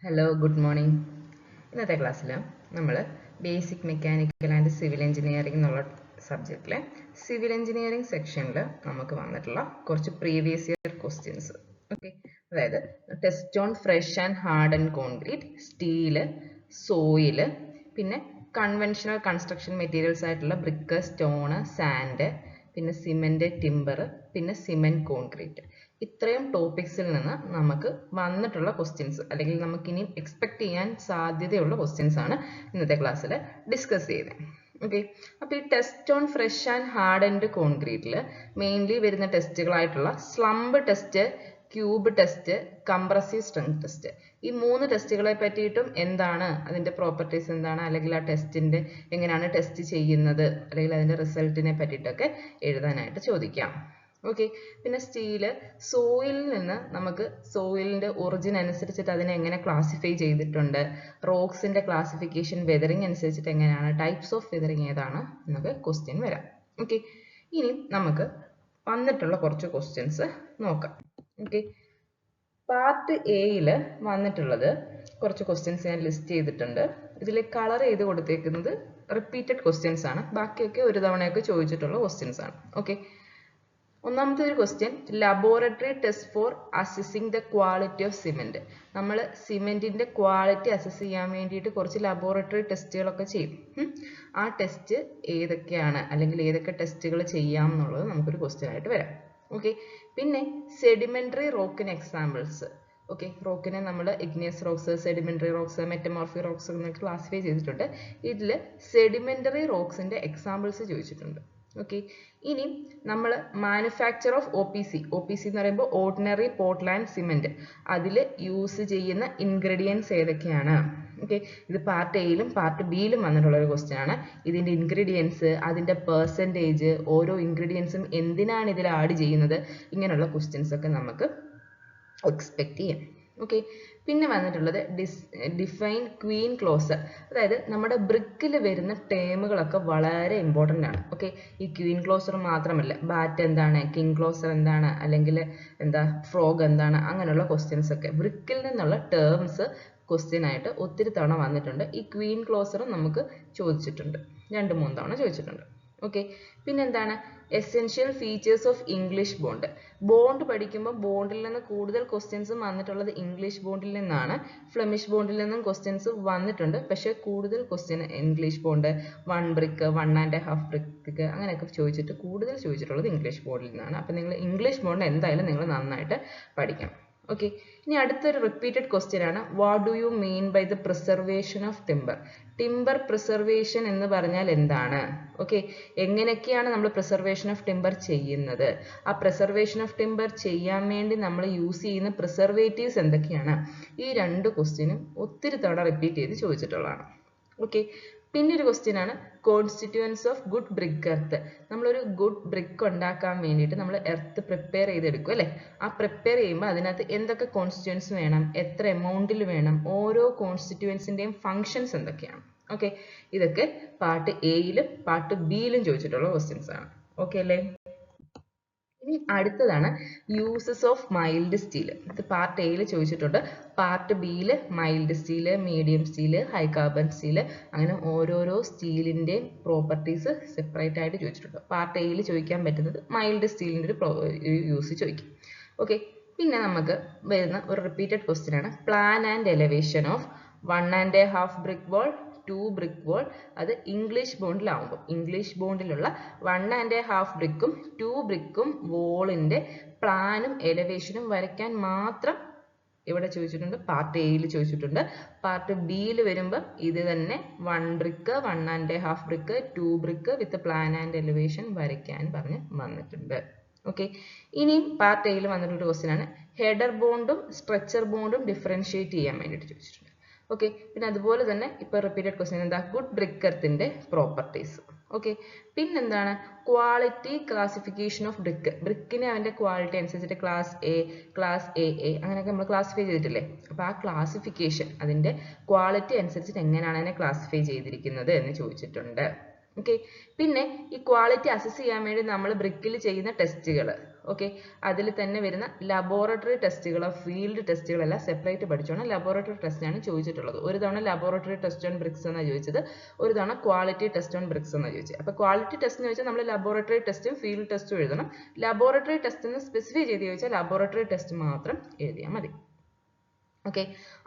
Hello good morning. ഇന്നത്തെ ക്ലാസ്സിൽ നമ്മൾ basic mechanical and civil engineering എന്നുള്ള സബ്ജക്റ്റിലെ സിവിൽ എഞ്ചിനീയറിംഗ് സെക്ഷനിൽ നമുക്ക് വന്നിട്ടുള്ള കുറച്ച് പ്രീവിയസ് ഇയർ ക്വസ്റ്റ്യൻസ്, ഓക്കെ, അതായത് test on fresh and hard and concrete, steel, soil, പിന്നെ കൺവെൻഷണൽ കൺസ്ട്രക്ഷൻ മെറ്റീരിയൽസ് ആയിട്ടുള്ള ബ്രിക്ക്, സ്റ്റോണ്, സാൻഡ്, പിന്നെ സിമെന്റ്, ടിമ്പർ, പിന്നെ സിമെന്റ് കോൺക്രീറ്റ്, ഇത്രയും ടോപ്പിക്സിൽ നിന്ന് നമുക്ക് വന്നിട്ടുള്ള ക്വസ്റ്റ്യൻസ് അല്ലെങ്കിൽ നമുക്ക് ഇനി എക്സ്പെക്ട് ചെയ്യാൻ സാധ്യതയുള്ള ക്വസ്റ്റ്യൻസ് ആണ് ഇന്നത്തെ ക്ലാസ്സിൽ ഡിസ്കസ് ചെയ്തത്. ഓക്കെ, അപ്പോൾ ഈ test on fresh and hard and കോൺക്രീറ്റിൽ മെയിൻലി വരുന്ന ടെസ്റ്റുകളായിട്ടുള്ള slump test, cube test, compressive strength test, ഈ മൂന്ന് ടെസ്റ്റുകളെ പറ്റിയിട്ടും എന്താണ് അതിന്റെ പ്രോപ്പർട്ടീസ്, എന്താണ് അല്ലെങ്കിൽ ആ ടെസ്റ്റിന്റെ എങ്ങനെയാണ് ടെസ്റ്റ് ചെയ്യുന്നത് അല്ലെങ്കിൽ അതിന്റെ റിസൾട്ടിനെ പറ്റിയിട്ടൊക്കെ എഴുതാനായിട്ട് ചോദിക്കാം. ഓക്കെ, പിന്നെ സ്റ്റീല്, സോയിലിൽ നിന്ന് നമുക്ക് സോയിലിന്റെ ഒറിജിൻ അനുസരിച്ചിട്ട് അതിനെ എങ്ങനെ ക്ലാസിഫൈ ചെയ്തിട്ടുണ്ട്, റോക്സിന്റെ ക്ലാസിഫിക്കേഷൻ വെതറിംഗ് അനുസരിച്ചിട്ട് എങ്ങനെയാണ്, ടൈപ്സ് ഓഫ് വെതറിംഗ് ഏതാണ് എന്നൊക്കെ ക്വസ്റ്റ്യൻ വരാം. ഓക്കെ, ഇനി നമുക്ക് വന്നിട്ടുള്ള കുറച്ച് ക്വസ്റ്റ്യൻസ് നോക്കാം. ഓക്കെ, പാർട്ട് എയിൽ വന്നിട്ടുള്ളത് കുറച്ച് ക്വസ്റ്റ്യൻസ് ഞാൻ ലിസ്റ്റ് ചെയ്തിട്ടുണ്ട്. ഇതിൽ കളർ ചെയ്ത് കൊടുത്തേക്കുന്നത് റിപ്പീറ്റഡ് ക്വസ്റ്റ്യൻസ് ആണ്, ബാക്കിയൊക്കെ ഒരു തവണയൊക്കെ ചോദിച്ചിട്ടുള്ള ക്വസ്റ്റ്യൻസ് ആണ്. ഓക്കെ, ഒന്നാമത്തെ ഒരു question, laboratory test for assessing the quality of cement. നമ്മൾ സിമെന്റിന്റെ ക്വാളിറ്റി അസസ് ചെയ്യാൻ വേണ്ടിയിട്ട് കുറച്ച് ലബോറട്ടറി ടെസ്റ്റുകളൊക്കെ ചെയ്യും. ആ ടെസ്റ്റ് ഏതൊക്കെയാണ് അല്ലെങ്കിൽ ഏതൊക്കെ ടെസ്റ്റുകൾ ചെയ്യാം എന്നുള്ളത് നമുക്കൊരു ക്വസ്റ്റ്യൻ ആയിട്ട് വരാം. ഓക്കെ, പിന്നെ സെഡിമെന്ററി റോക്കിന് എക്സാമ്പിൾസ്. ഓക്കെ, റോക്കിനെ നമ്മൾ igneous rocks, sedimentary rocks, metamorphic rocks എന്നൊക്കെ ക്ലാസിഫൈ ചെയ്തിട്ടുണ്ട്. ഇതിൽ സെഡിമെന്ററി റോക്സിന്റെ എക്സാമ്പിൾസ് ചോദിച്ചിട്ടുണ്ട്. ഓക്കെ, ഇനി നമ്മൾ മാനുഫാക്ചർ ഓഫ് OPC എന്ന് പറയുമ്പോൾ ഓർഡിനറി പോർട്ട്ലാൻഡ് സിമെന്റ്, അതിൽ യൂസ് ചെയ്യുന്ന ഇൻഗ്രീഡിയൻസ് ഏതൊക്കെയാണ്. ഓക്കെ, ഇത് പാർട്ട് എയിലും പാർട്ട് ബിയിലും വന്നിട്ടുള്ള ഒരു ക്വസ്റ്റ്യൻ ആണ്. ഇതിന്റെ ഇൻഗ്രീഡിയൻസ്, അതിന്റെ പെർസെൻറ്റേജ്, ഓരോ ഇൻഗ്രീഡിയൻസും എന്തിനാണ് ഇതിൽ ആഡ് ചെയ്യുന്നത്, ഇങ്ങനെയുള്ള ക്വസ്റ്റ്യൻസ് ഒക്കെ നമുക്ക് എക്സ്പെക്ട് ചെയ്യാം. ഓക്കെ, പിന്നെ വന്നിട്ടുള്ളത് ഡിഫൈൻ ക്വീൻ ക്ലോസർ, അതായത് നമ്മുടെ ബ്രിക്കിൽ വരുന്ന ടേമുകളൊക്കെ വളരെ ഇമ്പോർട്ടൻ്റ് ആണ്. ഓക്കെ, ഈ ക്വീൻ ക്ലോസർ മാത്രമല്ല, ബാറ്റ് എന്താണ്, കിങ് ക്ലോസർ എന്താണ്, അല്ലെങ്കിൽ എന്താ ഫ്രോഗ് എന്താണ്, അങ്ങനെയുള്ള ക്വസ്റ്റ്യൻസ് ഒക്കെ ബ്രിക്കിൽ നിന്നുള്ള ടേംസ് ക്വസ്റ്റ്യൻ ആയിട്ട് ഒത്തിരി തവണ വന്നിട്ടുണ്ട്. ഈ ക്വീൻ ക്ലോസറും നമുക്ക് ചോദിച്ചിട്ടുണ്ട്, 2-3 തവണ ചോദിച്ചിട്ടുണ്ട്. ഓക്കെ, പിന്നെന്താണ് essential features of English bond. Bond പഠിക്കുമ്പോൾ ബോണ്ടിൽ നിന്ന് കൂടുതൽ ക്വസ്റ്റ്യൻസ് വന്നിട്ടുള്ളത് ഇംഗ്ലീഷ് ബോണ്ടിൽ നിന്നാണ്. ഫ്ലെമിഷ് ബോണ്ടിൽ നിന്നും ക്വസ്റ്റ്യൻസ് വന്നിട്ടുണ്ട്, പക്ഷേ കൂടുതൽ question English bond, 1 brick, 1.5 brick അങ്ങനെയൊക്കെ ചോദിച്ചിട്ട് കൂടുതൽ ചോദിച്ചിട്ടുള്ളത് ഇംഗ്ലീഷ് ബോണ്ടിൽ നിന്നാണ്. അപ്പം നിങ്ങൾ ഇംഗ്ലീഷ് ബോണ്ട് എന്തായാലും നിങ്ങൾ നന്നായിട്ട് പഠിക്കണം. ഓക്കെ, ഇനി അടുത്തൊരു റിപ്പീറ്റഡ് ക്വസ്റ്റ്യൻ ആണ്, what do you mean by the preservation of timber. Timber preservation എന്ന് പറഞ്ഞാൽ എന്താണ്? ഓക്കെ, എങ്ങനെയൊക്കെയാണ് നമ്മൾ പ്രിസർവേഷൻ ഓഫ് ടിമ്പർ ചെയ്യുന്നത്, ആ പ്രിസർവേഷൻ ഓഫ് ടിമ്പർ ചെയ്യാൻ വേണ്ടി നമ്മൾ യൂസ് ചെയ്യുന്ന പ്രിസർവേറ്റീവ്സ് എന്തൊക്കെയാണ്, ഈ 2 ക്വസ്റ്റ്യനും ഒത്തിരി തവണ റിപ്പീറ്റ് ചെയ്ത് ചോദിച്ചിട്ടുള്ളതാണ്. ഓക്കെ, പിന്നെ ഒരു ക്വസ്റ്റ്യൻ ആണ് constituents of good brick earth. നമ്മളൊരു ഗുഡ് ബ്രിക്ക് ഉണ്ടാക്കാൻ വേണ്ടിയിട്ട് നമ്മൾ എർത്ത് പ്രിപ്പയർ ചെയ്തെടുക്കും അല്ലേ. ആ പ്രിപ്പയർ ചെയ്യുമ്പോൾ അതിനകത്ത് എന്തൊക്കെ കോൺസ്റ്റിറ്റ്യൂവൻസ് വേണം, എത്ര എമൗണ്ടിൽ വേണം, ഓരോ കോൺസ്റ്റിറ്റ്യൂവൻസിന്റെയും ഫങ്ഷൻസ് എന്തൊക്കെയാണ്. ഓക്കെ, ഇതൊക്കെ പാർട്ട് എയിലും പാർട്ട് ബിയിലും ചോദിച്ചിട്ടുള്ള ക്വസ്റ്റ്യൻസ് ആണ്. ഓക്കെ അല്ലേ. ഇനി അടുത്തതാണ് യൂസസ് ഓഫ് മൈൽഡ് സ്റ്റീൽ. ഇത് പാർട്ട് എയിൽ ചോദിച്ചിട്ടുണ്ട്, പാർട്ട് ബിയിൽ mild steel, medium steel, high carbon steel, അങ്ങനെ ഓരോരോ സ്റ്റീലിൻ്റെയും പ്രോപ്പർട്ടീസ് സെപ്പറേറ്റ് ആയിട്ട് ചോദിച്ചിട്ടുണ്ട്. പാർട്ട് എയിൽ ചോദിക്കാൻ പറ്റുന്നത് മൈൽഡ് സ്റ്റീലിൻ്റെ ഒരു യൂസ് ചോദിക്കും. ഓക്കെ, പിന്നെ നമുക്ക് വരുന്ന ഒരു റിപ്പീറ്റഡ് ക്വസ്റ്റ്യൻ ആണ് plan and elevation of 1.5 brick wall, 2 brick വാൾ. അത് ഇംഗ്ലീഷ് ബോണ്ടിലാവുമ്പോൾ ഇംഗ്ലീഷ് ബോണ്ടിലുള്ള 1.5 ബ്രിക്കും 2 ബ്രിക്കും വോളിന്റെ പ്ലാനും എലവേഷനും വരയ്ക്കാൻ മാത്രം ഇവിടെ ചോദിച്ചിട്ടുണ്ട്, പാർട്ട് എയിൽ ചോദിച്ചിട്ടുണ്ട്. പാർട്ട് ബിയിൽ വരുമ്പോൾ ഇത് തന്നെ 1 brick, 1.5 brick, 2 brick with plan and elevation വരയ്ക്കാൻ പറഞ്ഞ് വന്നിട്ടുണ്ട്. ഓക്കെ, ഇനി പാർട്ട് എയിൽ വന്നിട്ടുള്ള ക്വസ്റ്റ്യൻ ആണ് ഹെഡർ ബോണ്ടും സ്ട്രെച്ചർ ബോണ്ടും ഡിഫറൻഷിയേറ്റ് ചെയ്യാൻ വേണ്ടിയിട്ട് ചോദിച്ചിട്ടുണ്ട്. ഓക്കെ, പിന്നെ അതുപോലെ തന്നെ ഇപ്പോൾ റിപ്പീറ്റഡ് ക്വസ്റ്റ്യൻ എന്താ, ഗുഡ് ബ്രിക്ക് എർത്തിന്റെ പ്രോപ്പർട്ടീസ്. ഓക്കെ, പിന്നെന്താണ് ക്വാളിറ്റി ക്ലാസിഫിക്കേഷൻ ഓഫ് ബ്രിക്ക്. ബ്രിക്കിനെ അവന്റെ ക്വാളിറ്റി അനുസരിച്ചിട്ട് ക്ലാസ് എ, ക്ലാസ് AA അങ്ങനെയൊക്കെ നമ്മൾ ക്ലാസിഫൈ ചെയ്തിട്ടില്ലേ. അപ്പോൾ ആ ക്ലാസിഫിക്കേഷൻ അതിന്റെ ക്വാളിറ്റി അനുസരിച്ചിട്ട് എങ്ങനെയാണ് അതിനെ ക്ലാസിഫൈ ചെയ്തിരിക്കുന്നത് എന്ന് ചോദിച്ചിട്ടുണ്ട്. ഓക്കെ, പിന്നെ ഈ ക്വാളിറ്റി അസസ് ചെയ്യാൻ വേണ്ടി നമ്മൾ ബ്രിക്കിൽ ചെയ്യുന്ന ടെസ്റ്റുകൾ. ഓക്കെ, അതിൽ തന്നെ വരുന്ന ലബോറട്ടറി ടെസ്റ്റുകളോ ഫീൽഡ് ടെസ്റ്റുകളെല്ലാം സെപ്പറേറ്റ് പഠിച്ചോണം. ലബോറട്ടറി ടെസ്റ്റാണ് ചോദിച്ചിട്ടുള്ളത്. ഒരു തവണ ലബോറട്ടറി ടെസ്റ്റ് ഓൺ ബ്രിക്സ് എന്നാണ് ചോദിച്ചത്, ഒരു തവണ ക്വാളിറ്റി ടെസ്റ്റ് ഓൺ ബ്രിക്സ് എന്നാണ് ചോദിച്ചത്. അപ്പോൾ ക്വാളിറ്റി ടെസ്റ്റ് എന്ന് വെച്ചാൽ നമ്മൾ ലബോറട്ടറി ടെസ്റ്റും ഫീൽഡ് ടെസ്റ്റും എഴുതണം. ലബോറട്ടറി ടെസ്റ്റ് എന്ന് സ്പെസിഫൈ ചെയ്ത് ചോദിച്ചാൽ ലബോറട്ടറി ടെസ്റ്റ് മാത്രം എഴുതിയാൽ മതി. ഓക്കെ,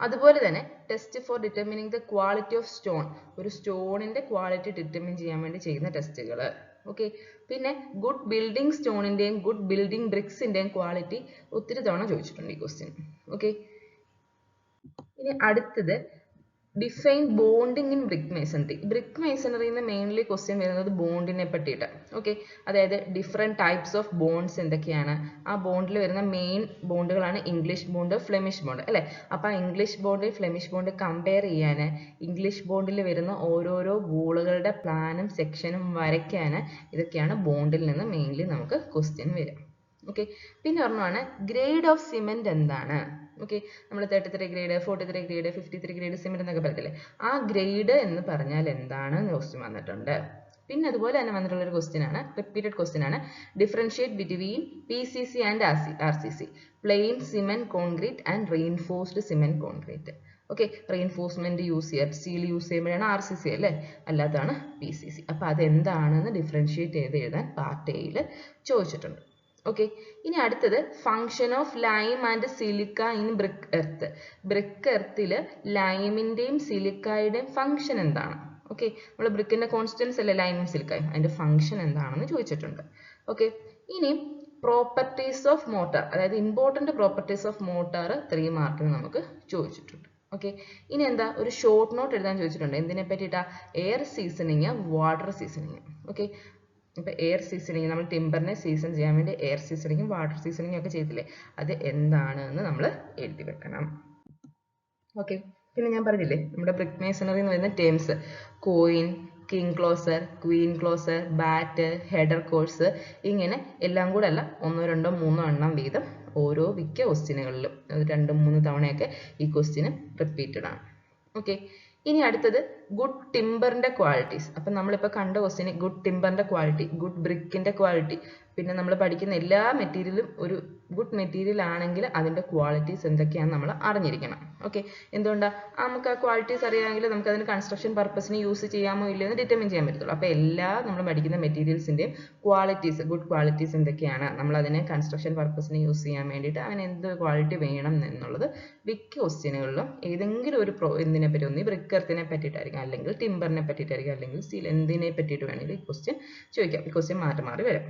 അതുപോലെ തന്നെ test for determining the quality of stone, ഒരു സ്റ്റോണിന്റെ ക്വാളിറ്റി ഡിറ്റർമിൻ ചെയ്യാൻ വേണ്ടി ചെയ്യുന്ന ടെസ്റ്റുകൾ. ഓക്കെ, പിന്നെ ഗുഡ് ബിൽഡിംഗ് സ്റ്റോണിന്റെയും ഗുഡ് ബിൽഡിംഗ് ബ്രിക്സിന്റെയും ക്വാളിറ്റി ഒത്തിരി തവണ ചോദിച്ചിട്ടുണ്ട് ഈ ക്വസ്റ്റ്യൻ. ഓക്കെ, ഇനി അടുത്തത് define bonding in brick masonry. Brick മേസണറിയിൽ നിന്ന് മെയിൻലി ക്വസ്റ്റ്യൻ വരുന്നത് ബോണ്ടിനെ പറ്റിയിട്ട്. ഓക്കെ, അതായത് ഡിഫറെൻറ്റ് ടൈപ്സ് ഓഫ് ബോണ്ട്സ് എന്തൊക്കെയാണ്, ആ ബോണ്ടിൽ വരുന്ന മെയിൻ ബോണ്ടുകളാണ് ഇംഗ്ലീഷ് ബോണ്ട്, ഫ്ലെമിഷ് ബോണ്ട് അല്ലേ. അപ്പോൾ ആ English bond Flemish bond compare ചെയ്യാൻ, ഇംഗ്ലീഷ് ബോണ്ടിൽ വരുന്ന ഓരോരോ വൂളുകളുടെ പ്ലാനും സെക്ഷനും വരയ്ക്കാൻ, ഇതൊക്കെയാണ് ബോണ്ടിൽ നിന്ന് മെയിൻലി നമുക്ക് ക്വസ്റ്റ്യൻ വരിക. ഓക്കെ, പിന്നെ ഒരെണ്ണമാണ് ഗ്രേഡ് ഓഫ് സിമെന്റ് എന്താണ്. ഓക്കെ, നമ്മൾ 33 ഗ്രേഡ്, 43 ഗ്രേഡ്, 53 ഗ്രേഡ് സിമെന്റ് എന്നൊക്കെ പറയത്തില്ലേ, ആ ഗ്രേഡ് എന്ന് പറഞ്ഞാൽ എന്താണ് ക്വസ്റ്റ്യൻ വന്നിട്ടുണ്ട്. പിന്നെ അതുപോലെ തന്നെ വന്നിട്ടുള്ള ഒരു ക്വസ്റ്റ്യൻ ആണ്, റിപ്പീറ്റഡ് ക്വസ്റ്റ്യൻ ആണ്, differentiate between PCC and RCC, plain cement concrete and reinforced cement concrete. Okay, reinforcement use ചെയ്യുക, സ്റ്റീൽ യൂസ് ചെയ്യുമ്പോഴാണ് RCC അല്ലേ, അല്ലാതാണ് PCC. അപ്പോൾ അതെന്താണെന്ന് ഡിഫറൻഷിയേറ്റ് ചെയ്ത് എഴുതാൻ പാർട്ട് എയിൽ ചോദിച്ചിട്ടുണ്ട്. ഓക്കെ, ഇനി അടുത്തത് function of lime and silica in brick earth. Brick എർത്തിൽ ലൈമിന്റെയും സിലിക്കായുടെയും ഫംഗ്ഷൻ എന്താണ്. ഓക്കെ, നമ്മൾ ബ്രിക്കിന്റെ കോൺസ്റ്റൻസ് അല്ലേ ലൈമും സിലിക്കായും, അതിന്റെ ഫംഗ്ഷൻ എന്താണെന്ന് ചോദിച്ചിട്ടുണ്ട്. ഓക്കെ, ഇനി പ്രോപ്പർട്ടീസ് ഓഫ് മോട്ടാർ, അതായത് ഇമ്പോർട്ടന്റ് പ്രോപ്പർട്ടീസ് ഓഫ് മോട്ടാർ 3 മാർക്കിന് നമുക്ക് ചോദിച്ചിട്ടുണ്ട്. ഓക്കെ, ഇനി എന്താ ഒരു ഷോർട്ട് നോട്ട് എഴുതാൻ ചോദിച്ചിട്ടുണ്ട്. എന്തിനെ പറ്റിയിട്ടാ, air seasoning, water seasoning. Okay, ഇപ്പോൾ എയർ സീസണിങ്, നമ്മൾ ടിമ്പറിനെ സീസൺ ചെയ്യാൻ വേണ്ടി എയർ സീസണിങ്ങും വാട്ടർ സീസണിങ്ങും ഒക്കെ ചെയ്തില്ലേ, അത് എന്താണെന്ന് നമ്മൾ എഴുതി വെക്കണം. ഓക്കെ, പിന്നെ ഞാൻ പറഞ്ഞില്ലേ നമ്മുടെ ബ്രിക്ക് മേസണറി എന്ന് പറയുന്ന terms, coin, king closer, Queen closer, bat, header course, ഇങ്ങനെ എല്ലാം കൂടെ അല്ല, 1, 2, 3 എണ്ണം വീതം ഓരോ മിക്ക ക്വസ്റ്റ്യനുകളിലും 2, 3 തവണയൊക്കെ ഈ ക്വസ്റ്റ്യന് റിപ്പീറ്റഡ് ആണ്. ഓക്കെ, ഇനി അടുത്തത് ഗുഡ് ടിമ്പറിന്റെ ക്വാളിറ്റീസ്. അപ്പം നമ്മളിപ്പോൾ കണ്ട ക്വസ്റ്റ്യന് ഗുഡ് ടിമ്പറിന്റെ ക്വാളിറ്റി, ഗുഡ് ബ്രിക്കിന്റെ ക്വാളിറ്റി, പിന്നെ നമ്മൾ പഠിക്കുന്ന എല്ലാ മെറ്റീരിയലും ഒരു ഗുഡ് മെറ്റീരിയൽ ആണെങ്കിൽ അതിന്റെ ക്വാളിറ്റീസ് എന്തൊക്കെയാണെന്ന് നമ്മൾ അറിഞ്ഞിരിക്കണം. ഓക്കെ, എന്തുകൊണ്ടാണ്, നമുക്ക് ആ ക്വാളിറ്റീസ് അറിയാമെങ്കിൽ നമുക്ക് അതിന് കൺസ്ട്രക്ഷൻ പർപ്പസിന് യൂസ് ചെയ്യാമോ ഇല്ലയോ എന്ന് ഡിറ്റർമിൻ ചെയ്യാൻ പറ്റത്തുള്ളൂ. അപ്പോൾ എല്ലാ നമ്മൾ പഠിക്കുന്ന മെറ്റീരിയൽസിന്റെയും ക്വാളിറ്റീസ്, ഗുഡ് ക്വാളിറ്റീസ് എന്തൊക്കെയാണ്, നമ്മൾ അതിനെ കൺസ്ട്രക്ഷൻ പർപ്പസിന് യൂസ് ചെയ്യാൻ വേണ്ടിയിട്ട് അവന് എന്ത് ക്വാളിറ്റി വേണം എന്നുള്ളത് മിക്ക ക്വസ്റ്റ്യനുകളിലും ഏതെങ്കിലും ഒരു എന്തിനെ പറ്റി, ഒന്നി ബ്രിക്ക് എർത്തിനെ പറ്റിയിട്ടായിരിക്കും, അല്ലെങ്കിൽ ടിമ്പറിനെ പറ്റിയിട്ടായിരിക്കും, അല്ലെങ്കിൽ സ്റ്റീൽ, എന്തിനെ പറ്റിയിട്ട് വേണമെങ്കിൽ ഈ ക്വസ്റ്റ്യൻ ചോദിക്കാം. ഈ ക്വസ്റ്റ്യൻ മാറി മാറി വരും.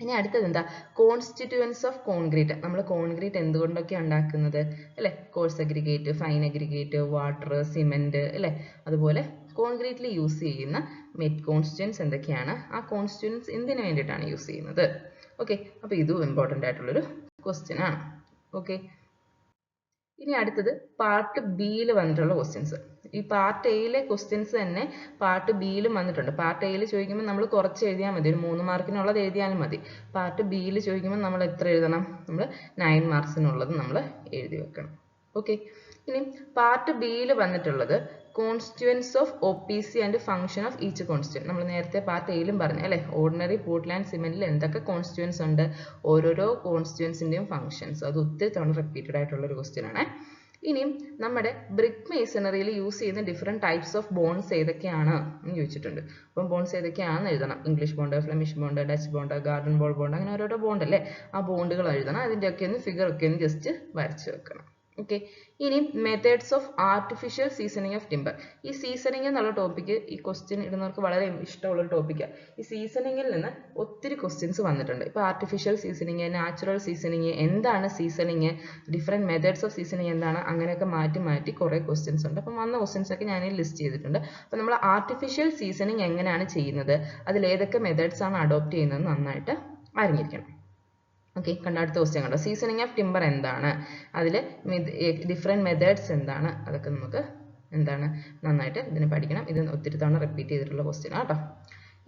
ഇനി അടുത്തത് എന്താ, കോൺസ്റ്റിറ്റ്യൂവൻസ് ഓഫ് കോൺക്രീറ്റ്. നമ്മൾ കോൺക്രീറ്റ് എന്തുകൊണ്ടൊക്കെ ഉണ്ടാക്കുന്നത് അല്ലേ, coarse aggregate, fine aggregate, water, cement അല്ലേ. അതുപോലെ കോൺക്രീറ്റിൽ യൂസ് ചെയ്യുന്ന കോൺസ്റ്റിറ്റ്യൂവൻസ് എന്തൊക്കെയാണ്, ആ കോൺസ്റ്റിറ്റ്യൂവൻസ് എന്തിനു വേണ്ടിയിട്ടാണ് യൂസ് ചെയ്യുന്നത്. ഓക്കെ, അപ്പോൾ ഇതും ഇമ്പോർട്ടൻ്റ് ആയിട്ടുള്ളൊരു ക്വസ്റ്റ്യൻ ആണ്. ഓക്കെ, ഇനി അടുത്തത് പാർട്ട് ബിയിൽ വന്നിട്ടുള്ള ക്വസ്റ്റ്യൻസ്. ഈ പാർട്ട് എയിലെ ക്വസ്റ്റ്യൻസ് തന്നെ പാർട്ട് ബിയിലും വന്നിട്ടുണ്ട്. പാർട്ട് എയിൽ ചോദിക്കുമ്പോൾ നമ്മൾ കുറച്ച് എഴുതിയാൽ മതി, ഒരു 3 മാർക്കിനുള്ളത് എഴുതിയാലും മതി. പാർട്ട് ബിയിൽ ചോദിക്കുമ്പോൾ നമ്മൾ എത്ര എഴുതണം, നമ്മൾ 9 മാർക്സിനുള്ളത് നമ്മൾ എഴുതി വെക്കണം. ഓക്കെ, ഇനി പാർട്ട് ബിയിൽ വന്നിട്ടുള്ളത് constituents of OPC and function of each constituent. നമ്മൾ നേരത്തെ പാർട്ട് എയിലും പറഞ്ഞു അല്ലേ, ഓർഡിനറി പോർട്ട്ലാൻഡ് സിമെന്റിൽ എന്തൊക്കെ കോൺസ്റ്റിറ്റ്യൂവൻസ് ഉണ്ട്, ഓരോരോ കോൺസ്റ്റിറ്റ്യൂവൻസിന്റെയും ഫംഗ്ഷൻസ്, അത് ഒത്തിരി തവണ റിപ്പീറ്റഡ് ആയിട്ടുള്ള ഒരു ക്വസ്റ്റ്യൻ ആണ്. ഇനിയും നമ്മുടെ ബ്രിക്ക് മേസണറിയിൽ യൂസ് ചെയ്യുന്ന ഡിഫറെൻറ്റ് ടൈപ്സ് ഓഫ് ബോൺസ് ഏതൊക്കെയാണ് എന്ന് ചോദിച്ചിട്ടുണ്ട്. അപ്പം ബോൺസ് ഏതൊക്കെയാണെന്ന് എഴുതണം. English bond, Flemish bond, Dutch bond, garden ball bond, അങ്ങനെ ഓരോരോ ബോണ്ട് അല്ലേ, ആ ബോണ്ടുകൾ എഴുതണം. അതിൻ്റെയൊക്കെ ഒന്ന് ഫിഗർ ഒക്കെ ഒന്ന് ജസ്റ്റ് വരച്ച് വെക്കണം. ഓക്കെ, ഇനി methods of artificial seasoning of timber. ഈ സീസണിങ് എന്നുള്ള ടോപ്പിക്ക് ഈ ക്വസ്റ്റ്യൻ ഇടുന്നവർക്ക് വളരെ ഇഷ്ടമുള്ളൊരു ടോപ്പിക്കാണ്. ഈ സീസണിങ്ങിൽ നിന്ന് ഒത്തിരി ക്വസ്റ്റ്യൻസ് വന്നിട്ടുണ്ട്. ഇപ്പോൾ ആർട്ടിഫിഷ്യൽ സീസണിങ്, നാച്ചുറൽ സീസണിങ്, എന്താണ് seasoning, different methods of seasoning എന്താണ്, അങ്ങനെയൊക്കെ മാറ്റി മാറ്റി കുറേ ക്വസ്റ്റ്യൻസ് ഉണ്ട്. അപ്പം വന്ന ക്വസ്റ്റ്യൻസ് ഒക്കെ ഞാൻ ലിസ്റ്റ് ചെയ്തിട്ടുണ്ട്. അപ്പം നമ്മൾ ആർട്ടിഫിഷ്യൽ സീസണിങ് എങ്ങനെയാണ് ചെയ്യുന്നത്, അതിൽ ഏതൊക്കെ മെത്തേഡ്സ് ആണ് അഡോപ്റ്റ് ചെയ്യുന്നത് നന്നായിട്ട് അറിഞ്ഞിരിക്കണം. ഓക്കെ, കണ്ട അടുത്ത ക്വസ്റ്റ്യൻ കണ്ടോ, സീസണിങ് ഓഫ് ടിമ്പർ എന്താണ്, അതിൽ ഡിഫറെൻറ്റ് മെത്തേഡ്സ് എന്താണ്, അതൊക്കെ നമുക്ക് എന്താണ് നന്നായിട്ട് ഇതിന് പഠിക്കണം. ഇത് ഒത്തിരി തവണ റിപ്പീറ്റ് ചെയ്തിട്ടുള്ള ക്വസ്റ്റ്യൻ ആട്ടോ.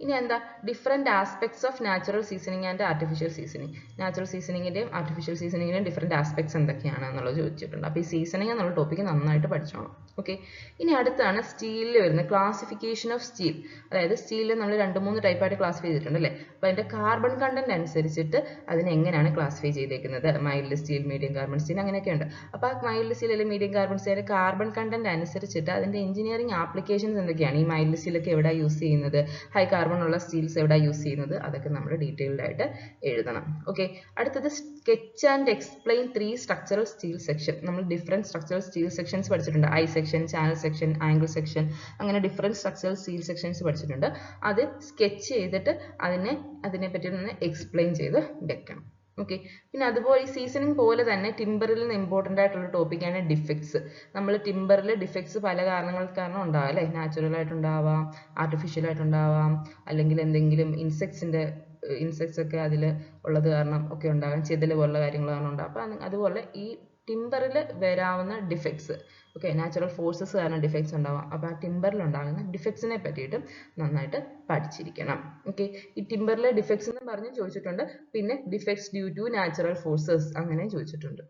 ഇനി എന്താ different aspects of natural seasoning and artificial seasoning. Natural സീസണിങ്ങിൻ്റെയും ആർട്ടിഫിഷ്യൽ സീസണിങ്ങിൻ്റെയും ഡിഫറെൻറ്റ് ആസ്പെക്ട്സ് എന്തൊക്കെയാണ് എന്നുള്ളത് ചോദിച്ചിട്ടുണ്ട്. അപ്പോൾ ഈ സീസണിങ് എന്നുള്ള ടോപ്പിക്ക് നന്നായിട്ട് പഠിച്ചോണം. ഓക്കെ, ഇനി അടുത്താണ് സ്റ്റീലിൽ വരുന്ന ക്ലാസിഫിക്കേഷൻ ഓഫ് സ്റ്റീൽ. അതായത് സ്റ്റീലിൽ നമ്മൾ 2-3 ടൈപ്പായിട്ട് ക്ലാസിഫൈ ചെയ്തിട്ടുണ്ട് അല്ലേ. അപ്പോൾ അതിൻ്റെ കാർബൺ കണ്ടന്റ് അനുസരിച്ചിട്ട് അതിനെ എങ്ങനെയാണ് ക്ലാസിഫൈ ചെയ്തേക്കുന്നത്, mild steel, medium carbon steel, അങ്ങനെയൊക്കെ ഉണ്ട്. അപ്പോൾ ആ മൈൽഡ് സ്റ്റീൽ അല്ലെങ്കിൽ medium carbon steel carbon content അനുസരിച്ചിട്ട് അതിൻ്റെ എഞ്ചിനീയറിംഗ് ആപ്ലിക്കേഷൻസ് എന്തൊക്കെയാണ്, ഈ മൈൽഡ് സ്റ്റീലൊക്കെ എവിടെ യൂസ് ചെയ്യുന്നത്, ഹൈ കാർബൺ ഉള്ള സ്റ്റീൽസ് എവിടെ യൂസ് ചെയ്യുന്നത്, അതൊക്കെ നമ്മൾ ഡീറ്റെയിൽഡ് ആയിട്ട് എഴുതണം. ഓക്കെ, അടുത്തത് sketch and explain 3 structural steel section. നമ്മൾ ഡിഫറെൻറ്റ് സ്ട്രക്ചറൽ സ്റ്റീൽ സെക്ഷൻസ് പഠിച്ചിട്ടുണ്ട്. I section, channel section, angle section, അങ്ങനെ ഡിഫറെൻറ്റ് സ്ട്രക്ചറൽ സ്റ്റീൽ സെക്ഷൻസ് പഠിച്ചിട്ടുണ്ട്. അത് സ്കെച്ച് ചെയ്തിട്ട് അതിനെ പറ്റി ഒന്ന് എക്സ്പ്ലെയിൻ ചെയ്ത് വെക്കണം. ഓക്കെ, പിന്നെ അതുപോലെ ഈ സീസണിങ് പോലെ തന്നെ ടിമ്പറിൽ നിന്ന് ഇമ്പോർട്ടൻ്റ് ആയിട്ടുള്ള ടോപ്പിക്കാണ് ഡിഫക്ട്സ്. നമ്മൾ ടിമ്പറിൽ ഡിഫക്ട്സ് പല കാരണങ്ങൾ കാരണം ഉണ്ടാവാം അല്ലേ. നാച്ചുറൽ ആയിട്ടുണ്ടാവാം, ആർട്ടിഫിഷ്യൽ ആയിട്ടുണ്ടാവാം, അല്ലെങ്കിൽ എന്തെങ്കിലും ഇൻസെക്ട്സ് ഒക്കെ അതിൽ ഉള്ളത് കാരണം ഒക്കെ ഉണ്ടാകാം, ചെതൽ പോലുള്ള കാര്യങ്ങൾ കാരണം ഉണ്ടാകും. അപ്പം അതുപോലെ ഈ ടിമ്പറിൽ വരാവുന്ന ഡിഫക്ട്സ്, ഓക്കെ, നാച്ചുറൽ ഫോഴ്സസ് കാരണം ഡിഫക്ട്സ് ഉണ്ടാവാം. അപ്പോൾ ആ ടിമ്പറിൽ ഉണ്ടാകുന്ന ഡിഫക്ട്സിനെ പറ്റിയിട്ടും നന്നായിട്ട് പഠിച്ചിരിക്കണം. ഓക്കെ, ഈ ടിമ്പറിലെ ഡിഫക്ട്സ് എന്ന് പറഞ്ഞ് ചോദിച്ചിട്ടുണ്ട്. പിന്നെ defects due to natural forces അങ്ങനെ ചോദിച്ചിട്ടുണ്ട്.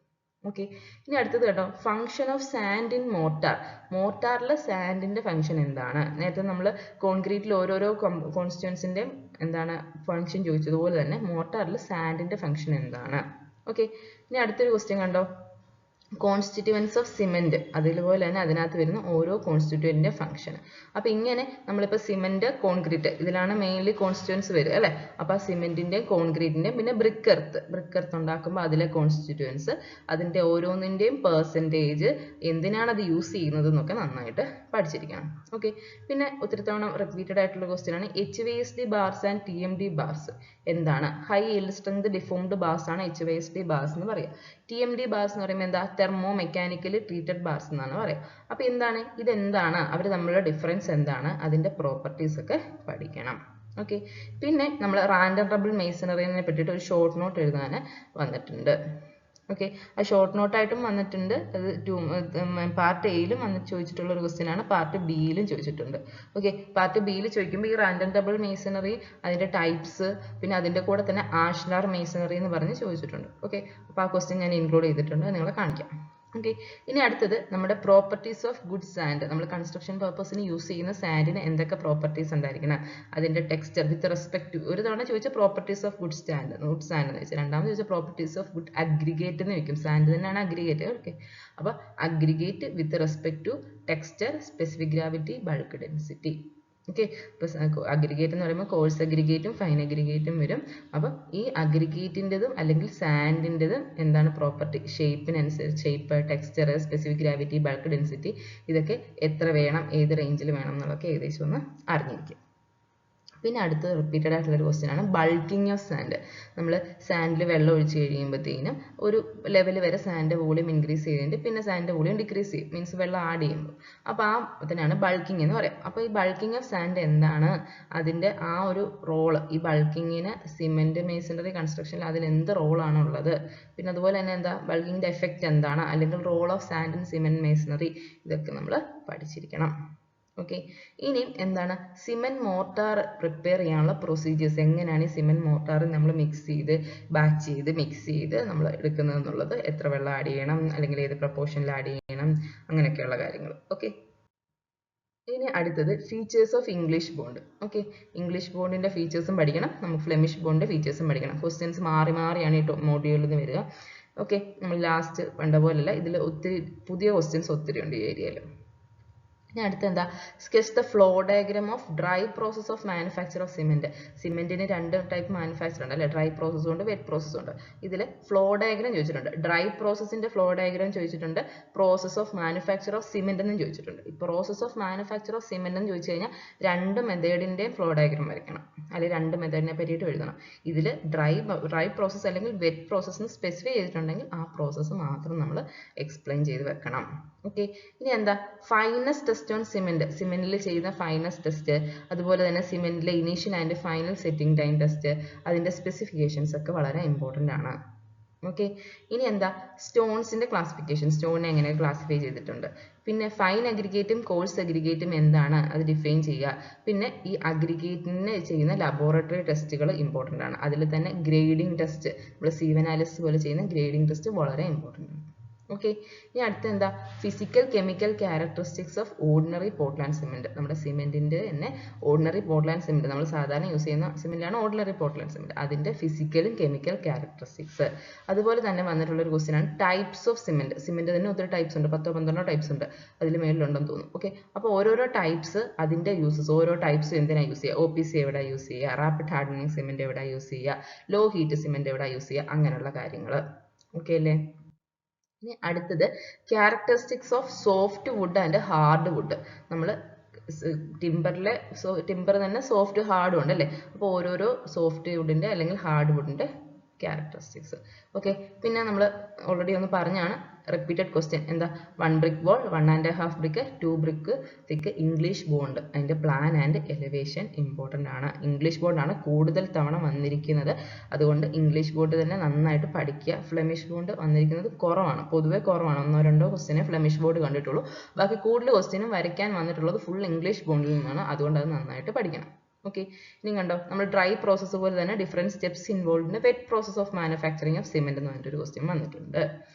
ഓക്കെ, ഇനി അടുത്തത് കേട്ടോ, function of sand in mortar. മോർട്ടാറിലെ സാൻഡിന്റെ ഫംഗ്ഷൻ എന്താണ്? നേരത്തെ നമ്മൾ കോൺക്രീറ്റിൽ ഓരോരോ കോൺസ്റ്റിറ്റ്യുവൻസിന്റെയും എന്താണ് ഫംഗ്ഷൻ ചോദിച്ചതുപോലെ തന്നെ മോർട്ടാറിൽ സാൻഡിന്റെ ഫംഗ്ഷൻ എന്താണ്? ഓക്കെ, ഇനി അടുത്തൊരു ക്വസ്റ്റ്യൻ കണ്ടോ, കോൺസ്റ്റിറ്റ്യുവൻസ് ഓഫ് സിമെന്റ്. അതുപോലെ തന്നെ അതിനകത്ത് വരുന്ന ഓരോ കോൺസ്റ്റിറ്റ്യുവന്റിന്റെ ഫംഗ്ഷൻ. അപ്പോൾ ഇങ്ങനെ നമ്മളിപ്പോൾ സിമെന്റ്, കോൺക്രീറ്റ് ഇതിലാണ് മെയിൻലി കോൺസ്റ്റിറ്റ്യുവൻസ് വരിക അല്ലേ. അപ്പോൾ ആ സിമെന്റിന്റെയും കോൺക്രീറ്റിന്റെയും പിന്നെ ബ്രിക്ക് എർത്ത് ഉണ്ടാക്കുമ്പോൾ അതിലെ കോൺസ്റ്റിറ്റ്യുവൻസ്, അതിന്റെ ഓരോന്നിന്റെയും പെർസെൻറ്റേജ്, എന്തിനാണ് അത് യൂസ് ചെയ്യുന്നത് എന്നൊക്കെ നന്നായിട്ട് പഠിച്ചിരിക്കണം. ഓക്കെ, പിന്നെ ഒത്തിരി തവണ റിപ്പീറ്റഡ് ആയിട്ടുള്ള ക്വസ്റ്റ്യൻ ആണ് HVSD bars and TMD bars എന്താണ്? High yield strength deformed bars ആണ് HVSD ബാർസ് എന്ന് പറയുക. TMD ബാർസ് എന്ന് പറയുമ്പോൾ എന്താ? തെർമോ മെക്കാനിക്കലി ട്രീറ്റഡ് ബാർസ് എന്നാണ് പറയുക. അപ്പോൾ എന്താണ് ഇതെന്താണ്, അവർ തമ്മിലുള്ള ഡിഫറൻസ് എന്താണ്, അതിന്റെ പ്രോപ്പർട്ടീസ് ഒക്കെ പഠിക്കണം. ഓക്കെ, പിന്നെ നമ്മൾ റാൻഡം ട്രബിൾ മേസണറിനെ പറ്റിയിട്ട് ഒരു ഷോർട്ട് നോട്ട് എഴുതാൻ വന്നിട്ടുണ്ട്. ഓക്കെ, ആ ഷോർട്ട് നോട്ടായിട്ടും വന്നിട്ടുണ്ട്. അത് പാർട്ട് എയിലും ചോദിച്ചിട്ടുള്ള ഒരു ക്വസ്റ്റ്യൻ ആണ്, പാർട്ട് ബിയിലും ചോദിച്ചിട്ടുണ്ട്. ഓക്കെ, പാർട്ട് ബിയിൽ ചോദിക്കുമ്പോൾ ഈ റാൻഡം ട്രബിൾ മേസണറി, അതിന്റെ ടൈപ്സ്, പിന്നെ അതിന്റെ കൂടെ തന്നെ ആഷ്ലാർ മേസണറി എന്ന് പറഞ്ഞ് ചോദിച്ചിട്ടുണ്ട്. ഓക്കെ, അപ്പോൾ ആ ക്വസ്റ്റ്യൻ ഞാൻ ഇൻക്ലൂഡ് ചെയ്തിട്ടുണ്ട്, നിങ്ങളെ കാണിക്കാം. ഓക്കെ, ഇനി അടുത്തത് നമ്മുടെ പ്രോപ്പർട്ടീസ് ഓഫ് ഗുഡ് സാൻഡ്. നമ്മൾ കൺസ്ട്രക്ഷൻ പർപ്പസിന് യൂസ് ചെയ്യുന്ന സാൻഡിന് എന്തൊക്കെ പ്രോപ്പർട്ടീസ് ഉണ്ടായിരിക്കണം, അതിന്റെ ടെക്സ്ചർ വിത്ത് റെസ്പെക്ട് ടു. ഒരു തവണ ചോദിച്ച പ്രോപ്പർട്ടീസ് ഓഫ് ഗുഡ് സാൻഡ് എന്ന് ചോദിച്ചാൽ, രണ്ടാമത് ചോദിച്ച പ്രോപ്പർട്ടീസ് ഓഫ് ഗുഡ് അഗ്രിഗേറ്റ് എന്ന് ചോദിക്കും. സാൻഡ് തന്നെയാണ് അഗ്രിഗേറ്റ്. ഓക്കെ, അപ്പോൾ aggregate with respect to texture, specific gravity, bulk density. Okay, ഇപ്പോൾ അഗ്രിഗേറ്റ് എന്ന് പറയുമ്പോൾ കോഴ്സ് അഗ്രിഗേറ്റും ഫൈൻ അഗ്രിഗേറ്റും വരും. അപ്പം ഈ അഗ്രിഗേറ്റിൻ്റെതും അല്ലെങ്കിൽ സാൻഡിൻ്റെതും എന്താണ് പ്രോപ്പർട്ടി, ഷേപ്പിനനുസരിച്ച് shape, texture, specific gravity, bulk density, ഇതൊക്കെ എത്ര വേണം, ഏത് റേഞ്ചിൽ വേണം എന്നുള്ളതൊക്കെ ഏകദേശം ഒന്ന് അറിഞ്ഞിരിക്കും. പിന്നെ അടുത്ത് റിപ്പീറ്റഡ് ആയിട്ടുള്ള ഒരു ക്വസ്റ്റ്യൻ ആണ് ബൾക്കിംഗ് ഓഫ് സാൻഡ്. നമ്മൾ സാൻഡിൽ വെള്ളം ഒഴിച്ച് കഴിയുമ്പോഴത്തേനും ഒരു ലെവൽ വരെ സാൻഡ് വോളിയം ഇൻക്രീസ് ചെയ്തിട്ട് പിന്നെ സാൻഡ് വോളിയം ഡിക്രീസ് ചെയ്യും, മീൻസ് വെള്ളം ആഡ് ചെയ്യുമ്പോൾ. അപ്പോൾ അതിനാണ് ബൾക്കിംഗ് എന്ന് പറയാം. അപ്പോൾ ഈ ബൾക്കിംഗ് ഓഫ് സാൻഡ് എന്താണ്, അതിൻ്റെ ആ ഒരു റോള്, ഈ ബൾക്കിങ്ങിന് സിമെന്റ് മേസണറി കൺസ്ട്രക്ഷനിൽ അതിന് എന്ത് റോളാണ് ഉള്ളത്, പിന്നെ അതുപോലെ തന്നെ എന്താ ബൾക്കിങ്ങിന്റെ എഫക്റ്റ് എന്താണ്, അല്ലെങ്കിൽ role of sand in cement masonry, ഇതൊക്കെ നമ്മൾ പഠിച്ചിരിക്കണം. ഓക്കെ, ഇനി എന്താണ് സിമെന്റ് മോർട്ടാർ പ്രിപ്പയർ ചെയ്യാനുള്ള പ്രൊസീജിയേഴ്സ്, എങ്ങനെയാണ് ഈ സിമെന്റ് മോർട്ടാർ നമ്മൾ മിക്സ് ചെയ്ത് ബാച്ച് ചെയ്ത് മിക്സ് ചെയ്ത് നമ്മൾ എടുക്കുന്നത് എന്നുള്ളത്, എത്ര വെള്ളം ആഡ് ചെയ്യണം, അല്ലെങ്കിൽ ഏത് പ്രപ്പോർഷനിൽ ആഡ് ചെയ്യണം, അങ്ങനെയൊക്കെയുള്ള കാര്യങ്ങൾ. ഓക്കെ, ഇനി അടുത്തത് features of English bond. Okay, English ബോണ്ടിന്റെ ഫീച്ചേഴ്സും പഠിക്കണം, നമുക്ക് ഫ്ലെമിഷ് ബോണ്ടിന്റെ ഫീച്ചേഴ്സും പഠിക്കണം. ക്വസ്റ്റ്യൻസ് മാറിയാണ് ഈ മോഡ്യൂളിൽ നിന്ന് വരിക. ഓക്കെ, നമ്മൾ ലാസ്റ്റ് കണ്ട പോലെയല്ല, ഇതിൽ ഒത്തിരി പുതിയ ക്വസ്റ്റ്യൻസ് ഒത്തിരി ഉണ്ട് ഈ ഏരിയയിൽ. ഇനി അടുത്ത എന്താ, sketch the flow diagram of dry process of manufacture of cement. സിമെന്റിന് 2 ടൈപ്പ് മാനുഫാക്ചർ ഉണ്ട് അല്ലെ, ഡ്രൈ പ്രോസസ്സും ഉണ്ട്, വെറ്റ് പ്രോസസ്സും ഉണ്ട്. ഇതിൽ ഫ്ലോ ഡയഗ്രാം ചോദിച്ചിട്ടുണ്ട്, ഡ്രൈ പ്രോസസ്സിന്റെ ഫ്ലോ ഡയഗ്രാം ചോദിച്ചിട്ടുണ്ട്, process of manufacture of cement എന്നും ചോദിച്ചിട്ടുണ്ട്. ഈ process of manufacture of cement എന്ന് ചോദിച്ചു കഴിഞ്ഞാൽ 2 മെത്തേഡിന്റെയും ഫ്ലോ ഡയഗ്രാം വരയ്ക്കണം, അല്ലെങ്കിൽ 2 മെത്തേഡിനെ പറ്റിയിട്ട് എഴുതണം. ഇതിൽ ഡ്രൈ പ്രോസസ് അല്ലെങ്കിൽ വെറ്റ് പ്രോസസ് സ്പെസിഫൈ ചെയ്തിട്ടുണ്ടെങ്കിൽ ആ പ്രോസസ്സ് മാത്രം നമ്മൾ എക്സ്പ്ലെയിൻ ചെയ്ത് വെക്കണം. ഓക്കെ, ഇനി എന്താ ഫൈനസ് ടെസ്റ്റ് ഓൺ സിമെന്റ്, സിമെന്റിൽ ചെയ്യുന്ന ഫൈനസ് ടെസ്റ്റ്, അതുപോലെ തന്നെ സിമെന്റിലെ initial and final setting time test, അതിന്റെ സ്പെസിഫിക്കേഷൻസ് ഒക്കെ വളരെ ഇമ്പോർട്ടൻ്റ് ആണ്. ഓക്കെ, ഇനി എന്താ സ്റ്റോൺസിന്റെ ക്ലാസിഫിക്കേഷൻ, സ്റ്റോണിനെ എങ്ങനെ ക്ലാസിഫൈ ചെയ്തിട്ടുണ്ട്. പിന്നെ ഫൈൻ അഗ്രിഗേറ്റും കോഴ്സ് അഗ്രിഗേറ്റും എന്താണ് അത് ഡിഫൈൻ ചെയ്യുക. പിന്നെ ഈ അഗ്രിഗേറ്റിന് ചെയ്യുന്ന ലബോറട്ടറി ടെസ്റ്റുകൾ ഇമ്പോർട്ടൻ്റ് ആണ്. അതിൽ തന്നെ ഗ്രേഡിംഗ് ടെസ്റ്റ്, നമ്മൾ സീവ് അനാലിസിസ് പോലെ ചെയ്യുന്ന ഗ്രേഡിംഗ് ടെസ്റ്റ് വളരെ ഇമ്പോർട്ടൻ്റ് ആണ്. ഓക്കെ, ഇനി അടുത്ത എന്താ physical chemical characteristics of ordinary Portland cement. നമ്മുടെ സിമെന്റിന്റെ തന്നെ ഓർഡിനറി പോർട്ട്ലാൻഡ് സിമെന്റ്, നമ്മൾ സാധാരണ യൂസ് ചെയ്യുന്ന സിമെന്റ് ആണ് ഓർഡിനറി പോർട്ട്ലാൻഡ് സിമെന്റ്, അതിന്റെ ഫിസിക്കലും കെമിക്കൽ ക്യാരക്ടറിസ്റ്റിക്സ്. അതുപോലെ തന്നെ വന്നിട്ടുള്ള ഒരു ക്വസ്റ്റ്യൻ ആണ് ടൈപ്സ് ഓഫ് സിമെന്റ്. സിമെന്റ് തന്നെ ഒത്തിരി ടൈപ്സ് ഉണ്ട്, 10-12 ടൈപ്സ് ഉണ്ട്, അതിൽ മേളിലുണ്ടെന്ന് തോന്നുന്നു. ഓക്കെ, അപ്പോൾ ഓരോരോ ടൈപ്സ്, അതിന്റെ യൂസസ്, ഓരോ ടൈപ്സ് എന്തിനാ യൂസ് ചെയ്യുക, OPC എവിടെ യൂസ് ചെയ്യുക, റാപ്പിഡ് ഹാർഡനിങ് സിമെന്റ് എവിടെ യൂസ് ചെയ്യുക, ലോ ഹീറ്റ് സിമെന്റ് എവിടെ യൂസ് ചെയ്യുക, അങ്ങനെയുള്ള കാര്യങ്ങൾ. ഓക്കെ അല്ലേ. ഇനി അടുത്തത് characteristics of soft would and hard wood. നമ്മൾ ടിമ്പറിലെ ടിമ്പർ തന്നെ സോഫ്റ്റ് ഹാർഡും ഉണ്ട് അല്ലേ. അപ്പോൾ ഓരോരോ സോഫ്റ്റ് വുഡിന്റെ അല്ലെങ്കിൽ ഹാർഡ് വുഡിന്റെ ക്യാരക്ടറിസ്റ്റിക്സ്. ഓക്കെ, പിന്നെ നമ്മൾ ഓൾറെഡി ഒന്ന് പറഞ്ഞാണ്, റിപ്പീറ്റഡ് ക്വസ്റ്റ്യൻ എന്താ 1 brick wall, 1.5 brick, 2 brick thick English bond. അതിന്റെ പ്ലാൻ ആൻഡ് എലിവേഷൻ ഇമ്പോർട്ടൻ്റ് ആണ്. ഇംഗ്ലീഷ് ബോണ്ട് ആണ് കൂടുതൽ തവണ വന്നിരിക്കുന്നത്, അതുകൊണ്ട് ഇംഗ്ലീഷ് ബോണ്ട് തന്നെ നന്നായിട്ട് പഠിക്കുക. ഫ്ലെമിഷ് ബോണ്ട് വന്നിരിക്കുന്നത് കുറവാണ്, പൊതുവെ കുറവാണ്, 1-2 ക്വസ്റ്റ്യനെ ഫ്ലെമിഷ് ബോണ്ട് കണ്ടിട്ടുള്ളൂ. ബാക്കി കൂടുതൽ ക്വസ്റ്റ്യനും വരയ്ക്കാൻ വന്നിട്ടുള്ളത് ഫുൾ ഇംഗ്ലീഷ് ബോണ്ടിൽ നിന്നാണ്, അതുകൊണ്ട് അത് നന്നായിട്ട് പഠിക്കണം. ഓക്കെ, ഇനി കണ്ടോ, നമ്മൾ ഡ്രൈ പ്രോസസ്സ് പോലെ തന്നെ different steps involve in wet process of manufacturing of cement എന്ന് പറഞ്ഞിട്ടൊരു ക്വസ്റ്റ്യൻ വന്നിട്ടുണ്ട്.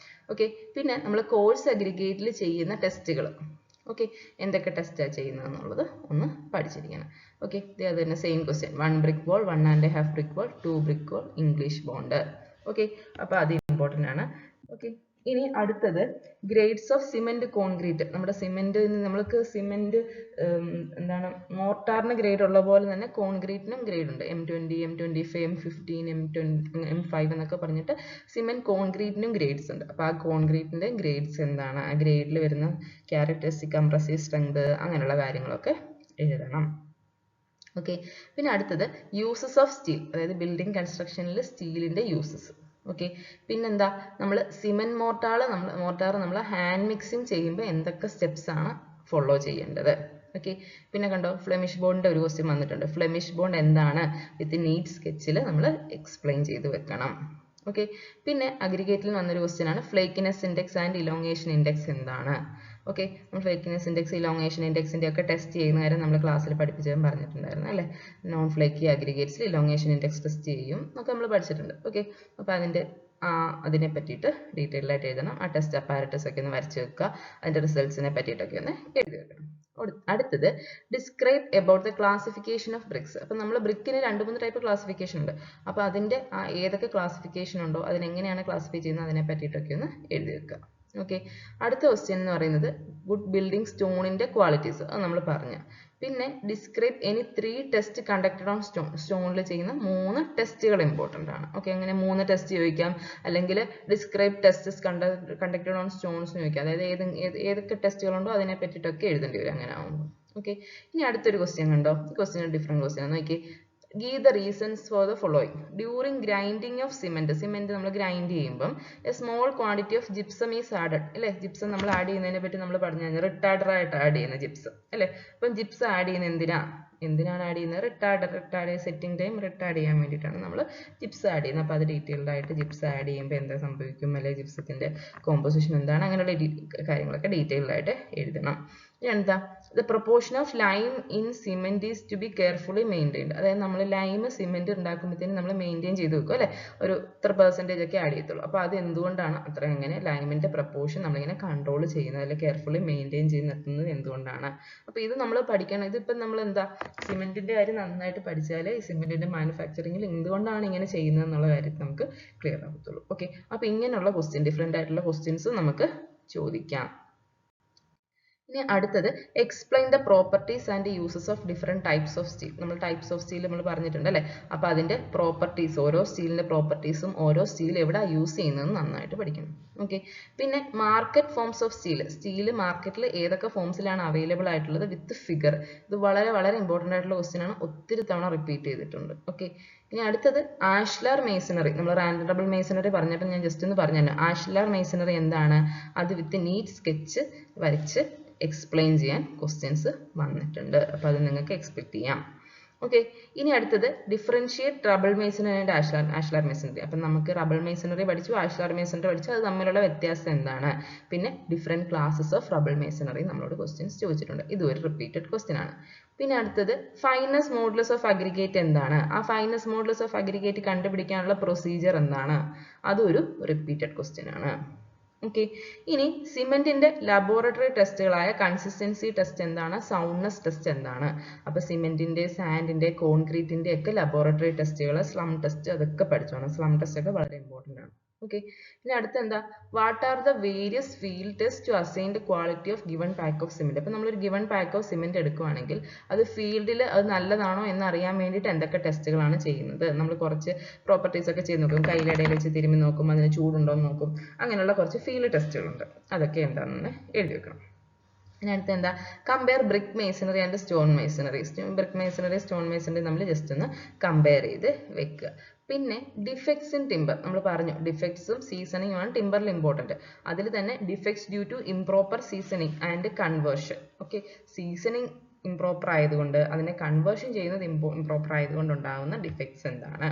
ഓക്കെ, പിന്നെ നമ്മൾ കോഴ്സ് അഗ്രിഗേറ്റിൽ ചെയ്യുന്ന ടെസ്റ്റുകൾ, ഓക്കെ, എന്തൊക്കെ ടെസ്റ്റാണ് ചെയ്യുന്നത് എന്നുള്ളത് ഒന്ന് പഠിച്ചിരിക്കണം. ഓക്കെ, അത് തന്നെ same question, 1 brick wall, 1.5 brick wall, 2 brick wall English bond. Okay, അപ്പോൾ അത് ഇമ്പോർട്ടൻ്റ് ആണ്. ഓക്കെ, ഇനി അടുത്തത് ഗ്രേഡ്സ് ഓഫ് സിമെന്റ് കോൺക്രീറ്റ്. നമ്മുടെ സിമെന്റ്, നമ്മൾക്ക് സിമെന്റ് എന്താണ് മോർട്ടാറിന് ഗ്രേഡ് ഉള്ള പോലെ തന്നെ കോൺക്രീറ്റിനും ഗ്രേഡ് ഉണ്ട്. M20, M25, M15, M5 എന്നൊക്കെ പറഞ്ഞിട്ട് സിമെന്റ് കോൺക്രീറ്റിനും ഗ്രേഡ്സ് ഉണ്ട്. അപ്പോൾ ആ കോൺക്രീറ്റിന്റെ ഗ്രേഡ്സ് എന്താണ്, ആ ഗ്രേഡിൽ വരുന്ന ക്യാരക്ടറിസ്റ്റിക്, കംപ്രസീവ് സ്ട്രെങ്ത്, അങ്ങനെയുള്ള കാര്യങ്ങളൊക്കെ എഴുതണം. ഓക്കെ, പിന്നെ അടുത്തത് യൂസസ് ഓഫ് സ്റ്റീൽ, അതായത് ബിൽഡിംഗ് കൺസ്ട്രക്ഷനിൽ സ്റ്റീലിന്റെ യൂസസ്. ഓക്കെ, പിന്നെന്താ നമ്മൾ സിമെന്റ് മോർട്ടാർ നമ്മൾ ഹാൻഡ് മിക്സിങ് ചെയ്യുമ്പോൾ എന്തൊക്കെ സ്റ്റെപ്സ് ആണ് ഫോളോ ചെയ്യേണ്ടത്. ഓക്കെ, പിന്നെ കണ്ടോ ഫ്ലെമിഷ് ബോണ്ടിന്റെ ഒരു ക്വസ്റ്റ്യൻ വന്നിട്ടുണ്ട്. ഫ്ലെമിഷ് ബോണ്ട് എന്താണ് വിത്ത് നീറ്റ് സ്കെച്ചിൽ നമ്മൾ എക്സ്പ്ലെയിൻ ചെയ്ത് വെക്കണം. ഓക്കെ, പിന്നെ അഗ്രിഗേറ്റിൽ വന്നൊരു ക്വസ്റ്റ്യൻ ആണ് ഫ്ലേക്കിനെസ് ഇൻഡെക്സ് ആൻഡ് ഇലോങ്ങേഷൻ ഇൻഡെക്സ് എന്താണ്. ഓക്കെ, നമ്മൾ ഫ്ലേക്കിനെസ് ഇൻഡെക്സ്, ഇലോങ്ങേഷൻ ഇൻഡെക്സിന്റെ ഒക്കെ ടെസ്റ്റ് ചെയ്യുന്ന കാര്യം നമ്മൾ ക്ലാസ്സിൽ പഠിപ്പിച്ചതും പറഞ്ഞിട്ടുണ്ടായിരുന്നു അല്ലേ. നോൺ ഫ്ലേക്കി അഗ്രിഗേറ്റ്സിൽ ഇലോങ്ങേഷൻ ഇൻഡെക്സ് ടെസ്റ്റ് ചെയ്യും എന്നൊക്കെ നമ്മൾ പഠിച്ചിട്ടുണ്ട്. ഓക്കെ, അപ്പോൾ അതിനെ പറ്റിയിട്ട് ഡീറ്റെയിൽ ആയിട്ട് എഴുതണം. ആ ടെസ്റ്റ് അപ്പാരറ്റസ് ഒക്കെ ഒന്ന് വരച്ച് വെക്കുക, അതിന്റെ റിസൾട്ട്സിനെ പറ്റിയിട്ടൊക്കെ ഒന്ന് എഴുതി വെക്കണം. അടുത്തത് describe about the classification of BRICS. അപ്പം നമ്മൾ ബ്രിക്കിന് 2-3 ടൈപ്പ് ക്ലാസിഫിക്കേഷൻ ഉണ്ട്. അപ്പോൾ അതിന്റെ ഏതൊക്കെ ക്ലാസിഫിക്കേഷൻ ഉണ്ടോ, അതിനെങ്ങനെയാണ് ക്ലാസിഫൈ ചെയ്യുന്നത്, അതിനെ പറ്റിയിട്ടൊക്കെ ഒന്ന് എഴുതി വെക്കുക. ഓക്കെ, അടുത്ത ക്വസ്റ്റ്യൻ എന്ന് പറയുന്നത് ഗുഡ് ബിൽഡിംഗ് സ്റ്റോണിന്റെ ക്വാളിറ്റീസ്, അത് നമ്മൾ പറഞ്ഞു. പിന്നെ describe any 3 test conducted on stone. സ്റ്റോണിൽ ചെയ്യുന്ന 3 ടെസ്റ്റുകൾ ഇമ്പോർട്ടൻ്റ് ആണ്. ഓക്കെ, അങ്ങനെ 3 ടെസ്റ്റ് ചോദിക്കാം, അല്ലെങ്കിൽ describe tests conducted on stones ചോദിക്കാം. അതായത് ഏതൊക്കെ ടെസ്റ്റുകളുണ്ടോ അതിനെ പറ്റിയിട്ടൊക്കെ എഴുതേണ്ടി വരും അങ്ങനെ ആവുമ്പോൾ. ഓക്കെ, ഇനി അടുത്തൊരു ക്വസ്റ്റ്യൻ കണ്ടോ, ഈ ക്വസ്റ്റ്യൻ ഡിഫറെന്റ് ക്വസ്റ്റ്യൻ ആണ്. നോക്കി, give the reasons for the following. During grinding of cement നമ്മൾ ഗ്രൈൻഡ് ചെയ്യുമ്പം a small quantity of gypsum is added. അല്ലേ, ജിപ്സം നമ്മൾ ആഡ് ചെയ്യുന്നതിനെ പറ്റി നമ്മൾ പറഞ്ഞു കഴിഞ്ഞാൽ റിട്ടാർഡർ ആയിട്ട് ആഡ് ചെയ്യുന്ന ജിപ്സം അല്ലേ. അപ്പം ജിപ്സം ആഡ് ചെയ്യുന്നത് എന്തിനാണ് ആഡ് ചെയ്യുന്നത്, റിട്ടാർഡ് സെറ്റിംഗ് ടൈം റിട്ടാർഡ് ചെയ്യാൻ വേണ്ടിയിട്ടാണ് നമ്മൾ ജിപ്സ് ആഡ് ചെയ്യുന്നത്. അപ്പോൾ അത് ഡീറ്റെയിൽഡ് ആയിട്ട് ജിപ്സ് ആഡ് ചെയ്യുമ്പോൾ എന്താ സംഭവിക്കും, അല്ലെങ്കിൽ ജിപ്സത്തിന്റെ കോമ്പോസിഷൻ എന്താണ്, അങ്ങനെയുള്ള കാര്യങ്ങളൊക്കെ ഡീറ്റെയിൽഡ് ആയിട്ട് എഴുതണം. എന്താ the proportion of lime in cement is to be carefully maintained. അതായത് നമ്മൾ ലൈം സിമെന്റ് ഉണ്ടാക്കുമ്പോഴത്തേനും നമ്മൾ മെയിൻറ്റെയിൻ ചെയ്ത് വെക്കും അല്ലെ, ഒരു ഇത്ര പെർസെൻറ്റേജ് ഒക്കെ ആഡ് ചെയ്യത്തുള്ളൂ. അപ്പോൾ അത് എന്തുകൊണ്ടാണ് അത്ര, എങ്ങനെ ലൈമിന്റെ പ്രൊപ്പോർഷൻ നമ്മളിങ്ങനെ കൺട്രോൾ ചെയ്യുന്നത്, അല്ലെങ്കിൽ കെയർഫുള്ളി മെയിൻറ്റെയിൻ ചെയ്ത് നിർത്തുന്നത് എന്തുകൊണ്ടാണ്. അപ്പോൾ ഇത് നമ്മൾ പഠിക്കണം. ഇതിപ്പം നമ്മൾ എന്താ സിമെന്റിന്റെ കാര്യം നന്നായിട്ട് പഠിച്ചാൽ ഈ സിമെന്റിന്റെ മാനുഫാക്ചറിങ്ങിൽ എന്തുകൊണ്ടാണ് ഇങ്ങനെ ചെയ്യുന്നത് എന്നുള്ള കാര്യം നമുക്ക് ക്ലിയർ ആകത്തുള്ളൂ. ഓക്കെ, അപ്പോൾ ഇങ്ങനെയുള്ള ക്വസ്റ്റ്യൻ, ഡിഫറെന്റ് ആയിട്ടുള്ള ക്വസ്റ്റ്യൻസ് നമുക്ക് ചോദിക്കാം. ഇനി അടുത്തത് explain the properties and uses of different types of steel. നമ്മൾ ടൈപ്സ് ഓഫ് സ്റ്റീൽ നമ്മൾ പറഞ്ഞിട്ടുണ്ട് അല്ലേ. അപ്പോൾ അതിന്റെ പ്രോപ്പർട്ടീസ്, ഓരോ സ്റ്റീലിന്റെ പ്രോപ്പർട്ടീസും ഓരോ സ്റ്റീൽ എവിടെ യൂസ് ചെയ്യുന്നതെന്ന് നന്നായിട്ട് പഠിക്കണം. ഓക്കെ, പിന്നെ മാർക്കറ്റ് ഫോംസ് ഓഫ് സ്റ്റീൽ മാർക്കറ്റിൽ ഏതൊക്കെ ഫോംസിലാണ് അവൈലബിൾ ആയിട്ടുള്ളത് വിത്ത് ഫിഗർ. ഇത് വളരെ വളരെ ഇമ്പോർട്ടൻ്റ് ആയിട്ടുള്ള ക്വസ്റ്റ്യൻ ആണ്, ഒത്തിരി തവണ റിപ്പീറ്റ് ചെയ്തിട്ടുണ്ട്. ഓക്കെ, ഇനി അടുത്തത് ആഷ്ലർ മേസണറി. നമ്മൾ റാൻഡം ഡബിൾ മേസണറി പറഞ്ഞപ്പോൾ ഞാൻ ജസ്റ്റ് ഒന്ന് പറഞ്ഞു തന്നെ, ആഷ്ലർ മേസണറി എന്താണ്, അത് വിത്ത് നീറ്റ് സ്കെച്ച് വരച്ച് എക്സ്പ്ലെയിൻ ചെയ്യാൻ ക്വസ്റ്റ്യൻസ് വന്നിട്ടുണ്ട്. അപ്പോൾ അത് നിങ്ങൾക്ക് എക്സ്പെക്ട് ചെയ്യാം. ഓക്കെ, ഇനി അടുത്തത് differentiate റബിൾ masonry and ashlar masonry. അപ്പം നമുക്ക് റബിൾ മേസണറി പഠിച്ചു, ആഷ്ലാർ മേസണറി പഠിച്ചു, അത് തമ്മിലുള്ള വ്യത്യാസം എന്താണ്? പിന്നെ ഡിഫറെൻറ്റ് ക്ലാസ്സസ് ഓഫ് റബിൾ മേസണറി നമ്മളോട് ക്വസ്റ്റ്യൻസ് ചോദിച്ചിട്ടുണ്ട്. ഇതും ഒരു റിപ്പീറ്റഡ് ക്വസ്റ്റ്യൻ ആണ്. പിന്നെ അടുത്തത് ഫൈനസ് മോഡുലസ് ഓഫ് അഗ്രിഗേറ്റ് എന്താണ്? ആ ഫൈനസ് മോഡുലസ് ഓഫ് അഗ്രിഗേറ്റ് കണ്ടുപിടിക്കാനുള്ള പ്രൊസീജിയർ എന്താണ്? അതും ഒരു റിപ്പീറ്റഡ് ക്വസ്റ്റ്യൻ ആണ്. ഓക്കെ, ഇനി സിമെന്റിന്റെ ലബോറട്ടറി ടെസ്റ്റുകളായ കൺസിസ്റ്റൻസി ടെസ്റ്റ് എന്താണ്, സൗണ്ട്നെസ് ടെസ്റ്റ് എന്താണ്? അപ്പൊ സിമെന്റിന്റെ, സാൻഡിന്റെ, കോൺക്രീറ്റിന്റെ ഒക്കെ ലബോറട്ടറി ടെസ്റ്റുകൾ, സ്ലം ടെസ്റ്റ് അതൊക്കെ പഠിച്ചോണം. സ്ലം ടെസ്റ്റ് ഒക്കെ വളരെ ഇമ്പോർട്ടന്റ് ആണ്. ഓക്കെ, ഇനി അടുത്ത എന്താ, what are the various field test to assign the quality of given pack of cement? അപ്പൊ നമ്മളൊരു ഗിവൺ പാക്ക് ഓഫ് സിമെന്റ് എടുക്കുകയാണെങ്കിൽ അത് ഫീൽഡിൽ അത് നല്ലതാണോ എന്ന് അറിയാൻ വേണ്ടിയിട്ട് എന്തൊക്കെ ടെസ്റ്റുകളാണ് ചെയ്യുന്നത്? നമ്മൾ കുറച്ച് പ്രോപ്പർട്ടീസ് ഒക്കെ ചെയ്ത് നോക്കും, കയ്യിലിടയിൽ വെച്ച് തിരുമ്മി നോക്കും, അതിന് ചൂടുണ്ടോ എന്ന് നോക്കും, അങ്ങനെയുള്ള കുറച്ച് ഫീൽഡ് ടെസ്റ്റുകളുണ്ട്. അതൊക്കെ എന്താണെന്ന് എഴുതി വെക്കണം. ഇനി അടുത്ത എന്താ, compare brick masonry and stone masonry. Brick masonry, stone masonry നമ്മൾ ജസ്റ്റ് ഒന്ന് കമ്പയർ ചെയ്ത് വെക്കുക. പിന്നെ ഡിഫെക്ട്സ് ഇൻ ടിമ്പർ നമ്മൾ പറഞ്ഞു, ഡിഫെക്ട്സും സീസണിങ്ങും ആണ് ടിമ്പറിൽ ഇമ്പോർട്ടൻറ്റ്. അതിൽ തന്നെ defects due to improper seasoning and conversion. Okay, seasoning improper ആയതുകൊണ്ട്, അതിനെ കൺവേർഷൻ ചെയ്യുന്നത് ഇംപ്രോപ്പർ ആയതുകൊണ്ട് ഉണ്ടാകുന്ന ഡിഫെക്ട്സ് എന്താണ്?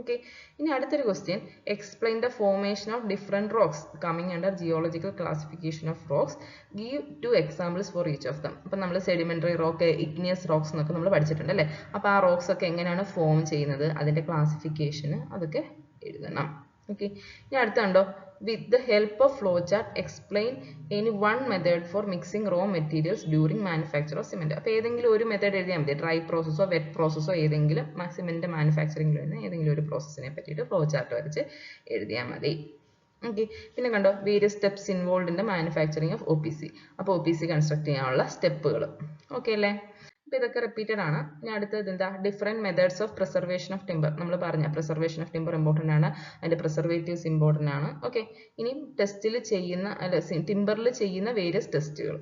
ഓക്കെ, ഇനി അടുത്തൊരു question, explain the formation of different rocks coming under geological classification of rocks, give 2 examples for each of them. അപ്പം നമ്മൾ സെഡിമെന്ററി റോക്ക്, ഇഗ്നിയസ് റോക്സ് എന്നൊക്കെ നമ്മൾ പഠിച്ചിട്ടുണ്ട് അല്ലേ? അപ്പോൾ ആ റോക്സ് ഒക്കെ എങ്ങനെയാണ് ഫോം ചെയ്യുന്നത്, അതിന്റെ ക്ലാസിഫിക്കേഷന് അതൊക്കെ എഴുതണം. ഓക്കെ, ഇനി അടുത്തുണ്ടോ, with the help of flow chart explain any one method for mixing raw materials during manufacture of cement. അപ്പോൾ ഏതെങ്കിലും ഒരു മെത്തേഡ് എഴുതിയാൽ മതി, ഡ്രൈ പ്രോസസ്സോ വെറ്റ് പ്രോസസ്സോ, ഏതെങ്കിലും സിമെന്റ് മാനുഫാക്ചറിംഗിൽ വരുന്ന ഏതെങ്കിലും ഒരു പ്രോസസ്സിനെ പറ്റിയിട്ട് ഫ്ലോ ചാർട്ട് വരച്ച് എഴുതിയാൽ മതി. ഓക്കെ, പിന്നെ കണ്ടോ, various steps involve in the manufacturing of OPC. അപ്പോൾ OPC കൺസ്ട്രക്ട് ചെയ്യാനുള്ള സ്റ്റെപ്പുകൾ. ഓക്കെ അല്ലേ? അപ്പോൾ ഇതൊക്കെ റിപ്പീറ്റഡ് ആണ്. ഇനി അടുത്തത് എന്താ, different methods of preservation of timber. നമ്മൾ പറഞ്ഞ പ്രിസർവേഷൻ ഓഫ് ടിമ്പർ ഇമ്പോർട്ടൻ്റ് ആണ്, അതിൻ്റെ പ്രിസർവേറ്റീവ്സ് ഇമ്പോർട്ടൻ്റ് ആണ്. ഓക്കെ, ഇനി ടെസ്റ്റിൽ ചെയ്യുന്ന, അല്ല ടിമ്പറിൽ ചെയ്യുന്ന വേരിയസ് ടെസ്റ്റുകൾ.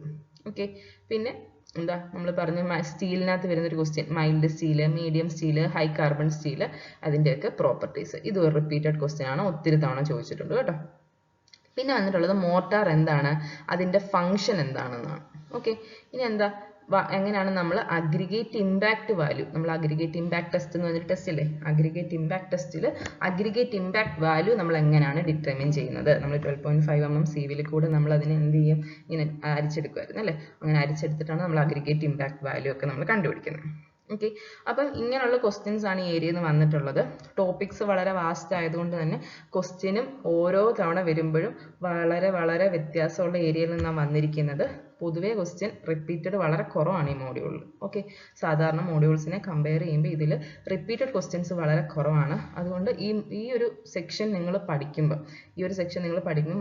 ഓക്കെ, പിന്നെ എന്താ നമ്മൾ പറഞ്ഞു, സ്റ്റീലിനകത്ത് വരുന്നൊരു question, mild steel, medium steel, high carbon steel, അതിൻ്റെയൊക്കെ പ്രോപ്പർട്ടീസ്. ഇത് ഒരു റിപ്പീറ്റഡ് ക്വസ്റ്റ്യൻ ആണ്, ഒത്തിരി തവണ ചോദിച്ചിട്ടുണ്ട് കേട്ടോ. പിന്നെ വന്നിട്ടുള്ളത് മോർട്ടാർ എന്താണ്, അതിൻ്റെ ഫങ്ഷൻ എന്താണെന്നാണ്. ഓക്കെ, ഇനി എന്താ, എങ്ങനെയാണ് നമ്മൾ അഗ്രിഗേറ്റ് ഇമ്പാക്ട് വാല്യൂ, നമ്മൾ അഗ്രിഗേറ്റ് ഇമ്പാക്ട് ടെസ്റ്റ് എന്ന് പറഞ്ഞൊരു ടെസ്റ്റ് ഇല്ലേ, അഗ്രിഗേറ്റ് ഇമ്പാക്ട് ടെസ്റ്റിൽ അഗ്രിഗേറ്റ് ഇമ്പാക്ട് വാല്യൂ നമ്മൾ എങ്ങനെയാണ് ഡിറ്റർമിൻ ചെയ്യുന്നത്? നമ്മൾ 12.5 mm CVയിൽ കൂടെ നമ്മൾ അതിനെ എന്ത് ചെയ്യും, ഇങ്ങനെ അരിച്ചെടുക്കുമായിരുന്നു അല്ലേ? അങ്ങനെ അരിച്ചെടുത്തിട്ടാണ് നമ്മൾ അഗ്രിഗേറ്റ് ഇമ്പാക്ട് വാല്യൂ ഒക്കെ നമ്മൾ കണ്ടുപിടിക്കുന്നത്. ഓക്കെ, അപ്പം ഇങ്ങനെയുള്ള ക്വസ്റ്റ്യൻസ് ആണ് ഈ ഏരിയയിൽ നിന്ന് വന്നിട്ടുള്ളത്. ടോപ്പിക്സ് വളരെ വാസ്റ്റ് ആയതുകൊണ്ട് തന്നെ ക്വസ്റ്റ്യനും ഓരോ തവണ വരുമ്പോഴും വളരെ വളരെ വ്യത്യാസമുള്ള ഏരിയയിൽ നിന്നാണ് വന്നിരിക്കുന്നത്. പൊതുവേ ക്വസ്റ്റ്യൻ റിപ്പീറ്റഡ് വളരെ കുറവാണ് ഈ മോഡ്യൂളിൽ. ഓക്കെ, സാധാരണ മോഡ്യൂൾസിനെ കമ്പയർ ചെയ്യുമ്പോൾ ഇതിൽ റിപ്പീറ്റഡ് ക്വസ്റ്റ്യൻസ് വളരെ കുറവാണ്. അതുകൊണ്ട് ഈ ഒരു സെക്ഷൻ നിങ്ങൾ പഠിക്കുമ്പോൾ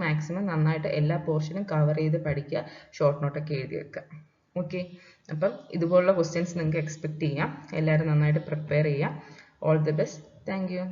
മാക്സിമം നന്നായിട്ട് എല്ലാ പോർഷനും കവർ ചെയ്ത് പഠിക്കുക, ഷോർട്ട് നോട്ടൊക്കെ എഴുതി വെക്കുക. ഓക്കെ, അപ്പം ഇതുപോലുള്ള ക്വസ്റ്റ്യൻസ് നിങ്ങൾക്ക് എക്സ്പെക്ട് ചെയ്യാം. എല്ലാവരും നന്നായിട്ട് പ്രിപ്പയർ ചെയ്യുക. All the best. Thank you.